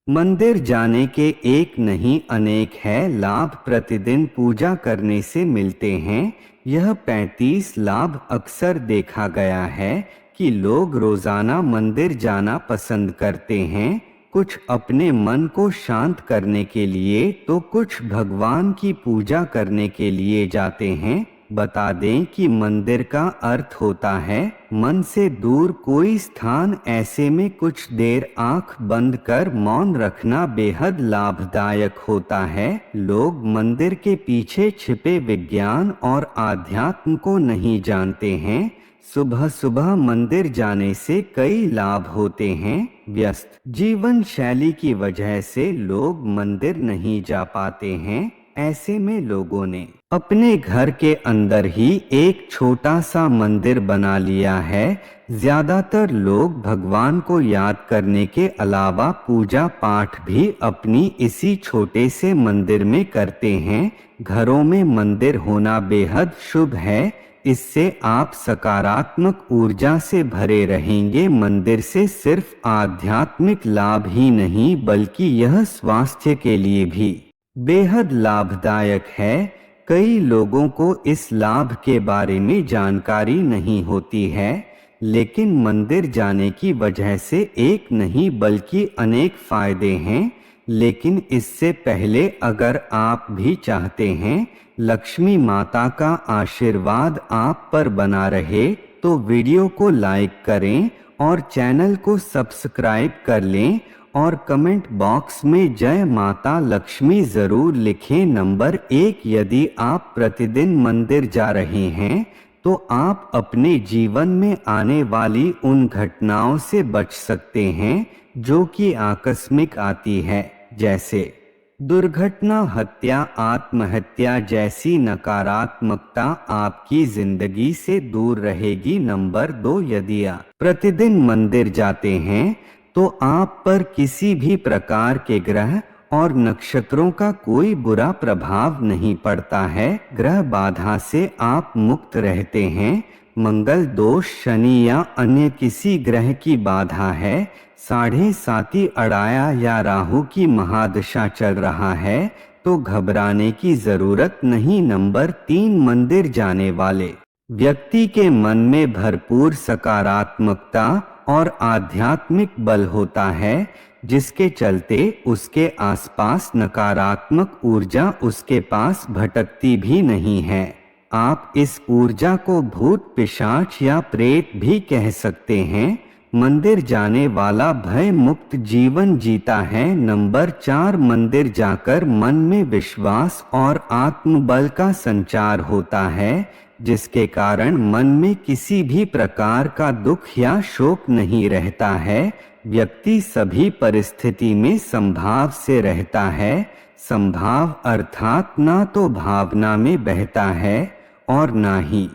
मंदिर जाने के एक नहीं अनेक है लाभ प्रतिदिन पूजा करने से मिलते हैं। यह 35 लाभ अक्सर देखा गया है कि लोग रोजाना मंदिर जाना पसंद करते हैं, कुछ अपने मन को शांत करने के लिए तो कुछ भगवान की पूजा करने के लिए जाते हैं। बता दें कि मंदिर का अर्थ होता है मन से दूर कोई स्थान। ऐसे में कुछ देर आंख बंद कर मौन रखना बेहद लाभदायक होता है। लोग मंदिर के पीछे छिपे विज्ञान और आध्यात्म को नहीं जानते हैं। सुबह सुबह मंदिर जाने से कई लाभ होते हैं। व्यस्त जीवन शैली की वजह से लोग मंदिर नहीं जा पाते हैं। ऐसे में लोगों ने अपने घर के अंदर ही एक छोटा सा मंदिर बना लिया है। ज्यादातर लोग भगवान को याद करने के अलावा पूजा पाठ भी अपनी इसी छोटे से मंदिर में करते हैं। घरों में मंदिर होना बेहद शुभ है। इससे आप सकारात्मक ऊर्जा से भरे रहेंगे। मंदिर से सिर्फ आध्यात्मिक लाभ ही नहीं बल्कि यह स्वास्थ्य के लिए भी बेहद लाभदायक है। कई लोगों को इस लाभ के बारे में जानकारी नहीं होती है, लेकिन मंदिर जाने की वजह से एक नहीं बल्कि अनेक फायदे हैं। लेकिन इससे पहले अगर आप भी चाहते हैं लक्ष्मी माता का आशीर्वाद आप पर बना रहे तो वीडियो को लाइक करें और चैनल को सब्सक्राइब कर लें और कमेंट बॉक्स में जय माता लक्ष्मी जरूर लिखें। नंबर 1, यदि आप प्रतिदिन मंदिर जा रहे हैं तो आप अपने जीवन में आने वाली उन घटनाओं से बच सकते हैं जो कि आकस्मिक आती है, जैसे दुर्घटना, हत्या, आत्महत्या जैसी नकारात्मकता आपकी जिंदगी से दूर रहेगी। नंबर 2, यदि आप प्रतिदिन मंदिर जाते हैं तो आप पर किसी भी प्रकार के ग्रह और नक्षत्रों का कोई बुरा प्रभाव नहीं पड़ता है। ग्रह बाधा से आप मुक्त रहते हैं। मंगल दोष, शनि या अन्य किसी ग्रह की बाधा है, 7.5 अड़ाया या राहु की महादशा चल रहा है तो घबराने की जरूरत नहीं। नंबर 3, मंदिर जाने वाले व्यक्ति के मन में भरपूर सकारात्मकता और आध्यात्मिक बल होता है, जिसके चलते उसके आसपास नकारात्मक ऊर्जा उसके पास भटकती भी नहीं है। आप इस ऊर्जा को भूत, पिशाच या प्रेत भी कह सकते हैं। मंदिर जाने वाला भय मुक्त जीवन जीता है। नंबर 4, मंदिर जाकर मन में विश्वास और आत्मबल का संचार होता है, जिसके कारण मन में किसी भी प्रकार का दुख या शोक नहीं रहता है। व्यक्ति सभी परिस्थिति में संभाव से रहता है। संभाव अर्थात ना तो भावना में बहता है और ना ही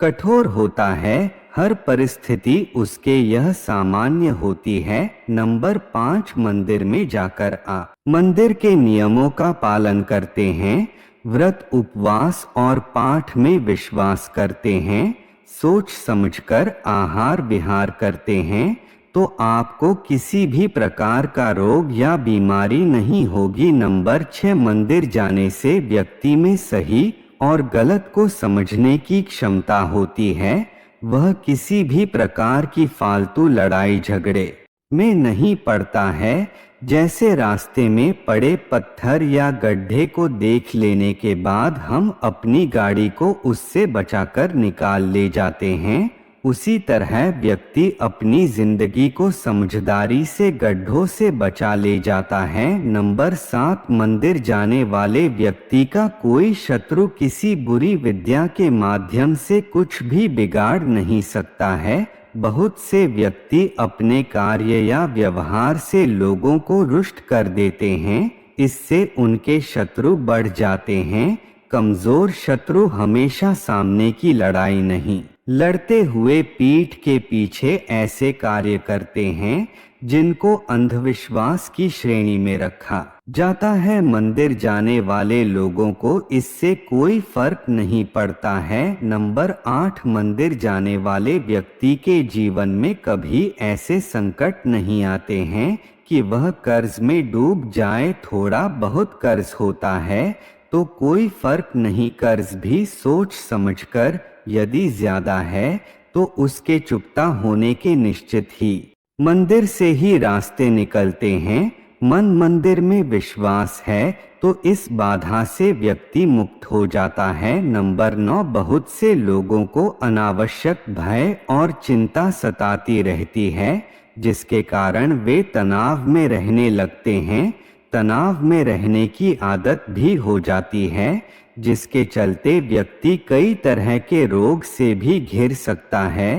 कठोर होता है। हर परिस्थिति उसके यह सामान्य होती है। नंबर 5, मंदिर में जाकर आप मंदिर के नियमों का पालन करते हैं, व्रत, उपवास और पाठ में विश्वास करते हैं, सोच समझकर आहार विहार करते हैं तो आपको किसी भी प्रकार का रोग या बीमारी नहीं होगी। नंबर 6, मंदिर जाने से व्यक्ति में सही और गलत को समझने की क्षमता होती है। वह किसी भी प्रकार की फालतू लड़ाई झगड़े में नहीं पड़ता है। जैसे रास्ते में पड़े पत्थर या गड्ढे को देख लेने के बाद हम अपनी गाड़ी को उससे बचाकर निकाल ले जाते हैं, उसी तरह व्यक्ति अपनी जिंदगी को समझदारी से गड्ढों से बचा ले जाता है। नंबर 7, मंदिर जाने वाले व्यक्ति का कोई शत्रु किसी बुरी विद्या के माध्यम से कुछ भी बिगाड़ नहीं सकता है। बहुत से व्यक्ति अपने कार्य या व्यवहार से लोगों को रुष्ट कर देते हैं, इससे उनके शत्रु बढ़ जाते हैं। कमजोर शत्रु हमेशा सामने की लड़ाई नहीं लड़ते हुए पीठ के पीछे ऐसे कार्य करते हैं जिनको अंधविश्वास की श्रेणी में रखा जाता है। मंदिर जाने वाले लोगों को इससे कोई फर्क नहीं पड़ता है। नंबर 8, मंदिर जाने वाले व्यक्ति के जीवन में कभी ऐसे संकट नहीं आते हैं कि वह कर्ज में डूब जाए। थोड़ा बहुत कर्ज होता है तो कोई फर्क नहीं, कर्ज भी सोच समझकर, यदि ज्यादा है तो उसके चुकता होने के निश्चित ही मंदिर से ही रास्ते निकलते हैं। मन मंदिर में विश्वास है तो इस बाधा से व्यक्ति मुक्त हो जाता है। नंबर 9, बहुत से लोगों को अनावश्यक भय और चिंता सताती रहती है, जिसके कारण वे तनाव में रहने लगते हैं। तनाव में रहने की आदत भी हो जाती है, जिसके चलते व्यक्ति कई तरह के रोग से भी घिर सकता है।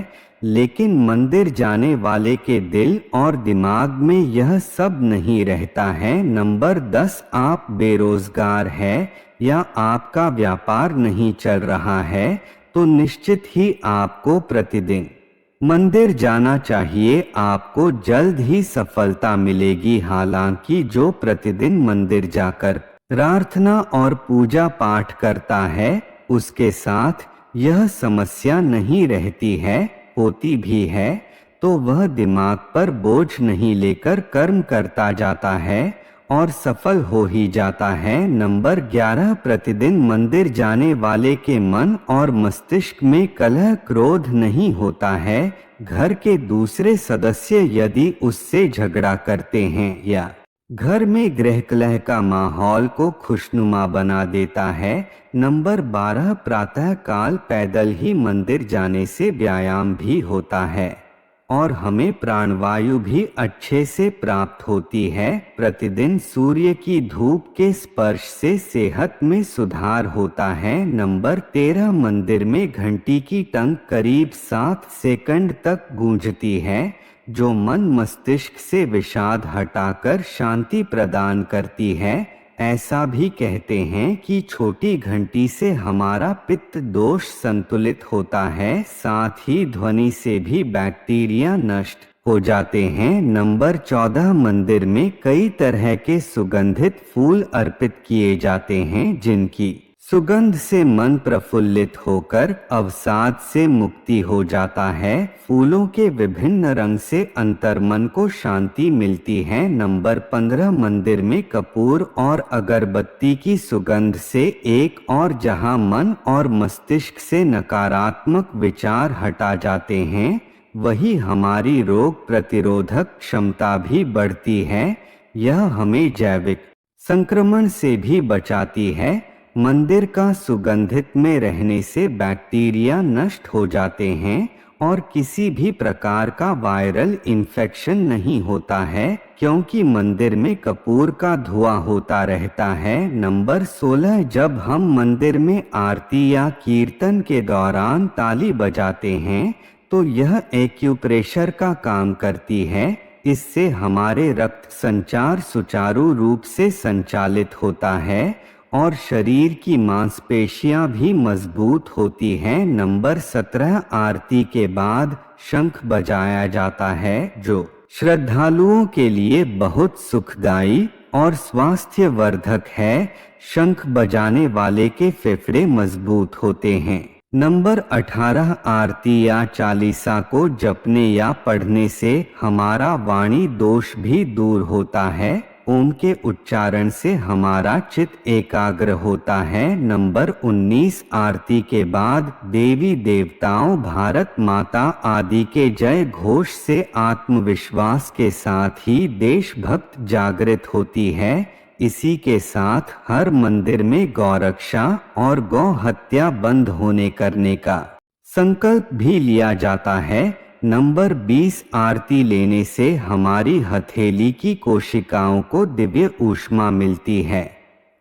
लेकिन मंदिर जाने वाले के दिल और दिमाग में यह सब नहीं रहता है। नंबर 10, आप बेरोजगार है या आपका व्यापार नहीं चल रहा है तो निश्चित ही आपको प्रतिदिन मंदिर जाना चाहिए। आपको जल्द ही सफलता मिलेगी। हालांकि जो प्रतिदिन मंदिर जाकर प्रार्थना और पूजा पाठ करता है उसके साथ यह समस्या नहीं रहती है, होती भी है तो वह दिमाग पर बोझ नहीं लेकर कर्म करता जाता है और सफल हो ही जाता है। नंबर 11, प्रतिदिन मंदिर जाने वाले के मन और मस्तिष्क में कलह क्रोध नहीं होता है। घर के दूसरे सदस्य यदि उससे झगड़ा करते हैं या घर में गृह कलह का माहौल को खुशनुमा बना देता है। नंबर 12, प्रातः काल पैदल ही मंदिर जाने से व्यायाम भी होता है और हमें प्राणवायु भी अच्छे से प्राप्त होती है। प्रतिदिन सूर्य की धूप के स्पर्श से सेहत में सुधार होता है। नंबर 13, मंदिर में घंटी की टंग करीब 7 सेकंड तक गूंजती है, जो मन मस्तिष्क से विषाद हटाकर शांति प्रदान करती है। ऐसा भी कहते हैं कि छोटी घंटी से हमारा पित्त दोष संतुलित होता है, साथ ही ध्वनि से भी बैक्टीरिया नष्ट हो जाते हैं। नंबर 14, मंदिर में कई तरह के सुगंधित फूल अर्पित किए जाते हैं, जिनकी सुगंध से मन प्रफुल्लित होकर अवसाद से मुक्ति हो जाता है। फूलों के विभिन्न रंग से अंतर्मन को शांति मिलती है। नंबर 15, मंदिर में कपूर और अगरबत्ती की सुगंध से एक और जहां मन और मस्तिष्क से नकारात्मक विचार हटा जाते हैं, वही हमारी रोग प्रतिरोधक क्षमता भी बढ़ती है। यह हमें जैविक संक्रमण से भी बचाती है। मंदिर का सुगंधित में रहने से बैक्टीरिया नष्ट हो जाते हैं और किसी भी प्रकार का वायरल इन्फेक्शन नहीं होता है, क्योंकि मंदिर में कपूर का धुआं होता रहता है। नंबर 16, जब हम मंदिर में आरती या कीर्तन के दौरान ताली बजाते हैं तो यह एक्यूप्रेशर का काम करती है। इससे हमारे रक्त संचार सुचारू रूप से संचालित होता है और शरीर की मांसपेशियां भी मजबूत होती हैं। नंबर 17, आरती के बाद शंख बजाया जाता है, जो श्रद्धालुओं के लिए बहुत सुखदायी और स्वास्थ्यवर्धक है। शंख बजाने वाले के फेफड़े मजबूत होते हैं। नंबर 18, आरती या चालीसा को जपने या पढ़ने से हमारा वाणी दोष भी दूर होता है। ओम के उच्चारण से हमारा चित्त एकाग्र होता है। नंबर 19, आरती के बाद देवी देवताओं, भारत माता आदि के जय घोष से आत्मविश्वास के साथ ही देशभक्त जागृत होती है। इसी के साथ हर मंदिर में गौरक्षा और गौ हत्या बंद होने करने का संकल्प भी लिया जाता है। नंबर 20, आरती लेने से हमारी हथेली की कोशिकाओं को दिव्य ऊष्मा मिलती है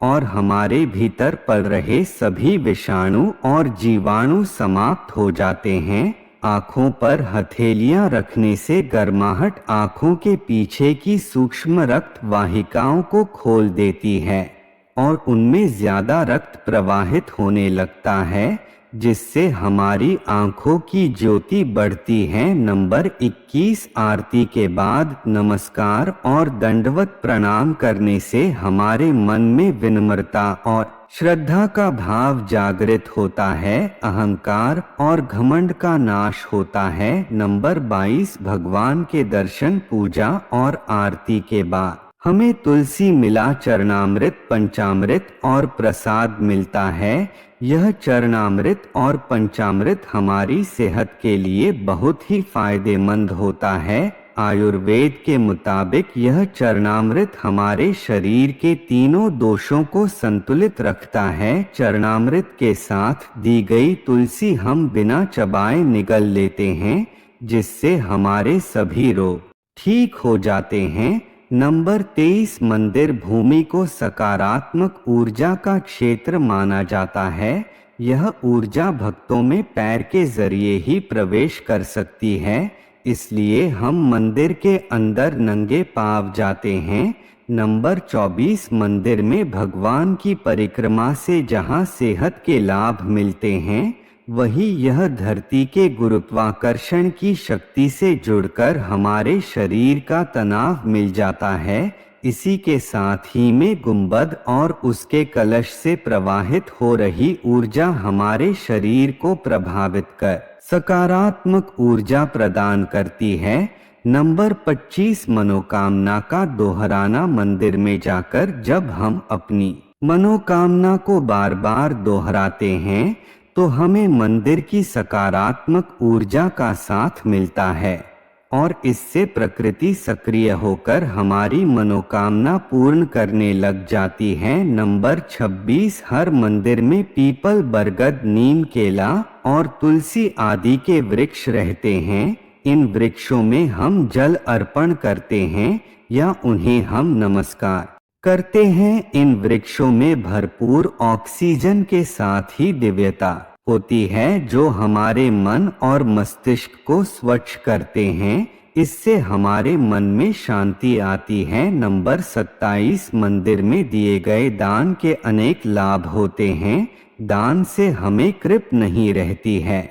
और हमारे भीतर पल रहे सभी विषाणु और जीवाणु समाप्त हो जाते हैं। आँखों पर हथेलियां रखने से गर्माहट आँखों के पीछे की सूक्ष्म रक्त वाहिकाओं को खोल देती है और उनमें ज्यादा रक्त प्रवाहित होने लगता है, जिससे हमारी आंखों की ज्योति बढ़ती है। नंबर 21 आरती के बाद नमस्कार और दंडवत प्रणाम करने से हमारे मन में विनम्रता और श्रद्धा का भाव जागृत होता है। अहंकार और घमंड का नाश होता है। नंबर 22 भगवान के दर्शन पूजा और आरती के बाद हमें तुलसी मिला चरणामृत, पंचामृत और प्रसाद मिलता है। यह चरणामृत और पंचामृत हमारी सेहत के लिए बहुत ही फायदेमंद होता है। आयुर्वेद के मुताबिक यह चरणामृत हमारे शरीर के तीनों दोषों को संतुलित रखता है। चरणामृत के साथ दी गई तुलसी हम बिना चबाए निगल लेते हैं, जिससे हमारे सभी रोग ठीक हो जाते हैं। नंबर 23 मंदिर भूमि को सकारात्मक ऊर्जा का क्षेत्र माना जाता है। यह ऊर्जा भक्तों में पैर के जरिए ही प्रवेश कर सकती है, इसलिए हम मंदिर के अंदर नंगे पांव जाते हैं। नंबर 24 मंदिर में भगवान की परिक्रमा से जहां सेहत के लाभ मिलते हैं, वही यह धरती के गुरुत्वाकर्षण की शक्ति से जुड़कर हमारे शरीर का तनाव मिल जाता है। इसी के साथ ही में गुंबद और उसके कलश से प्रवाहित हो रही ऊर्जा हमारे शरीर को प्रभावित कर सकारात्मक ऊर्जा प्रदान करती है। नंबर 25 मनोकामना का दोहराना मंदिर में जाकर जब हम अपनी मनोकामना को बार बार दोहराते हैं तो हमें मंदिर की सकारात्मक ऊर्जा का साथ मिलता है और इससे प्रकृति सक्रिय होकर हमारी मनोकामना पूर्ण करने लग जाती है। नंबर 26 हर मंदिर में पीपल, बरगद, नीम, केला और तुलसी आदि के वृक्ष रहते हैं। इन वृक्षों में हम जल अर्पण करते हैं या उन्हें हम नमस्कार करते हैं। इन वृक्षों में भरपूर ऑक्सीजन के साथ ही दिव्यता होती है जो हमारे मन और मस्तिष्क को स्वच्छ करते हैं। इससे हमारे मन में शांति आती है। नंबर 27 मंदिर में दिए गए दान के अनेक लाभ होते हैं। दान से हमें कृपा नहीं रहती है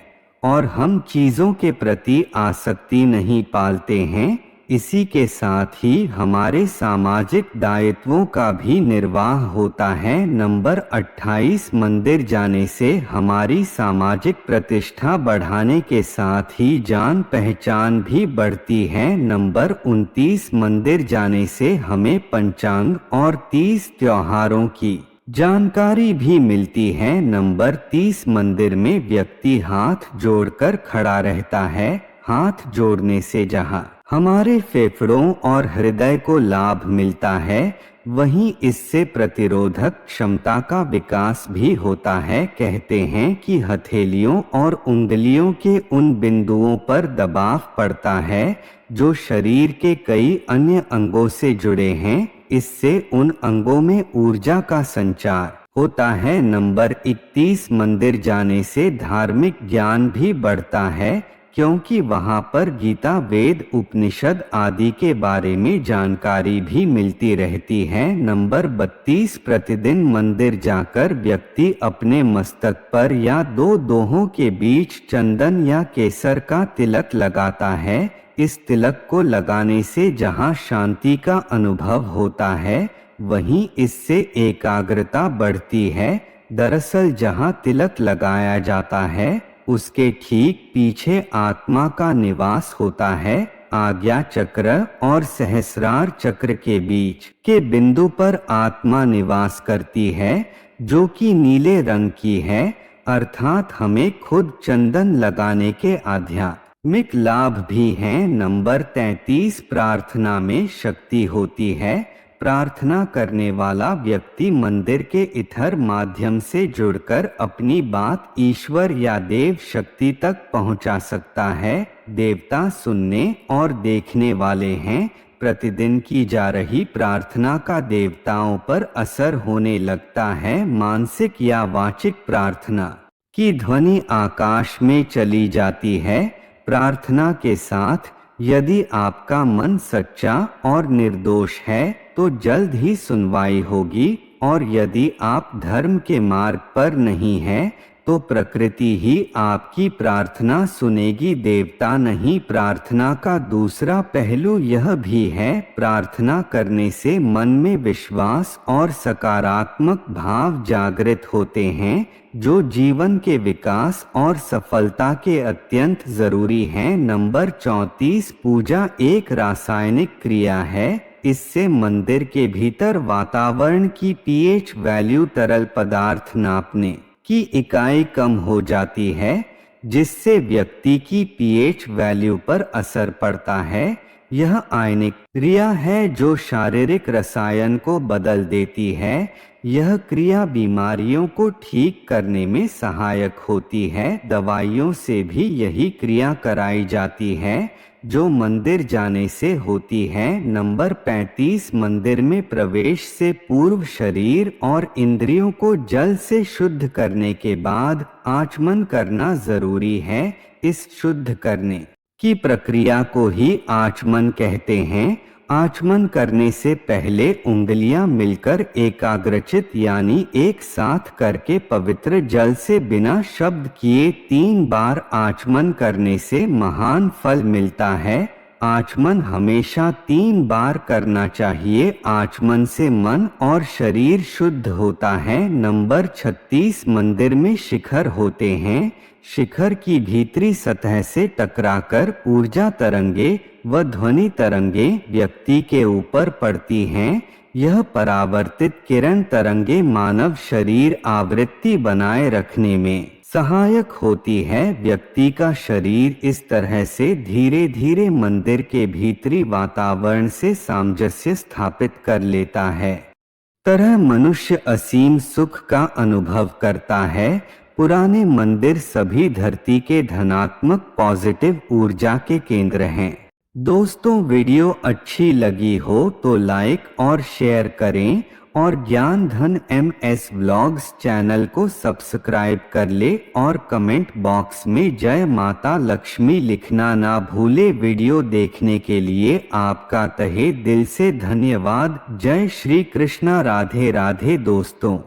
और हम चीजों के प्रति आसक्ति नहीं पालते हैं। इसी के साथ ही हमारे सामाजिक दायित्वों का भी निर्वाह होता है। नंबर 28 मंदिर जाने से हमारी सामाजिक प्रतिष्ठा बढ़ाने के साथ ही जान पहचान भी बढ़ती है। नंबर 29 मंदिर जाने से हमें पंचांग और 30 त्योहारों की जानकारी भी मिलती है। नंबर 30 मंदिर में व्यक्ति हाथ जोड़कर खड़ा रहता है। हाथ जोड़ने से जहाँ हमारे फेफड़ों और हृदय को लाभ मिलता है, वहीं इससे प्रतिरोधक क्षमता का विकास भी होता है। कहते हैं कि हथेलियों और उंगलियों के उन बिंदुओं पर दबाव पड़ता है जो शरीर के कई अन्य अंगों से जुड़े हैं। इससे उन अंगों में ऊर्जा का संचार होता है। नंबर 31 मंदिर जाने से धार्मिक ज्ञान भी बढ़ता है, क्योंकि वहां पर गीता, वेद, उपनिषद आदि के बारे में जानकारी भी मिलती रहती है। नंबर 32 प्रतिदिन मंदिर जाकर व्यक्ति अपने मस्तक पर या दो दोहों के बीच चंदन या केसर का तिलक लगाता है। इस तिलक को लगाने से जहां शांति का अनुभव होता है, वहीं इससे एकाग्रता बढ़ती है। दरअसल जहां तिलक लगाया जाता है, उसके ठीक पीछे आत्मा का निवास होता है। आज्ञा चक्र और सहस्रार चक्र के बीच के बिंदु पर आत्मा निवास करती है, जो कि नीले रंग की है। अर्थात हमें खुद चंदन लगाने के आध्यात्मिक लाभ भी हैं। नंबर 33 प्रार्थना में शक्ति होती है। प्रार्थना करने वाला व्यक्ति मंदिर के इथर माध्यम से जुड़कर अपनी बात ईश्वर या देव शक्ति तक पहुंचा सकता है। देवता सुनने और देखने वाले हैं। प्रतिदिन की जा रही प्रार्थना का देवताओं पर असर होने लगता है। मानसिक या वाचिक प्रार्थना की ध्वनि आकाश में चली जाती है। प्रार्थना के साथ यदि आपका मन सच्चा और निर्दोष है तो जल्द ही सुनवाई होगी, और यदि आप धर्म के मार्ग पर नहीं हैं तो प्रकृति ही आपकी प्रार्थना सुनेगी, देवता नहीं। प्रार्थना का दूसरा पहलू यह भी है, प्रार्थना करने से मन में विश्वास और सकारात्मक भाव जागृत होते हैं, जो जीवन के विकास और सफलता के अत्यंत जरूरी हैं। नंबर 34, पूजा एक रासायनिक क्रिया है। इससे मंदिर के भीतर वातावरण की पीएच वैल्यू, तरल पदार्थ नापने की इकाई कम हो जाती है, जिससे व्यक्ति की पीएच वैल्यू पर असर पड़ता है। यह आयनिक क्रिया है जो शारीरिक रसायन को बदल देती है। यह क्रिया बीमारियों को ठीक करने में सहायक होती है। दवाइयों से भी यही क्रिया कराई जाती है, जो मंदिर जाने से होती है। नंबर 35, मंदिर में प्रवेश से पूर्व शरीर और इंद्रियों को जल से शुद्ध करने के बाद आचमन करना जरूरी है। इस शुद्ध करने की प्रक्रिया को ही आचमन कहते हैं। आचमन करने से पहले उंगलियां मिलकर एकाग्रचित यानी एक साथ करके पवित्र जल से बिना शब्द किए 3 बार आचमन करने से महान फल मिलता है। आचमन हमेशा 3 बार करना चाहिए। आचमन से मन और शरीर शुद्ध होता है। नंबर 36, मंदिर में शिखर होते हैं। शिखर की भीतरी सतह से टकराकर ऊर्जा तरंगे व ध्वनि तरंगे व्यक्ति के ऊपर पड़ती हैं। यह परावर्तित किरण तरंगे मानव शरीर आवृत्ति बनाए रखने में सहायक होती है। व्यक्ति का शरीर इस तरह से धीरे धीरे मंदिर के भीतरी वातावरण से सामंजस्य स्थापित कर लेता है। तरह मनुष्य असीम सुख का अनुभव करता है। पुराने मंदिर सभी धरती के धनात्मक पॉजिटिव ऊर्जा के केंद्र हैं। दोस्तों, वीडियो अच्छी लगी हो तो लाइक और शेयर करें और ज्ञान धन MS व्लॉग्स चैनल को सब्सक्राइब कर ले और कमेंट बॉक्स में जय माता लक्ष्मी लिखना ना भूले। वीडियो देखने के लिए आपका तहे दिल से धन्यवाद। जय श्री कृष्णा। राधे राधे दोस्तों।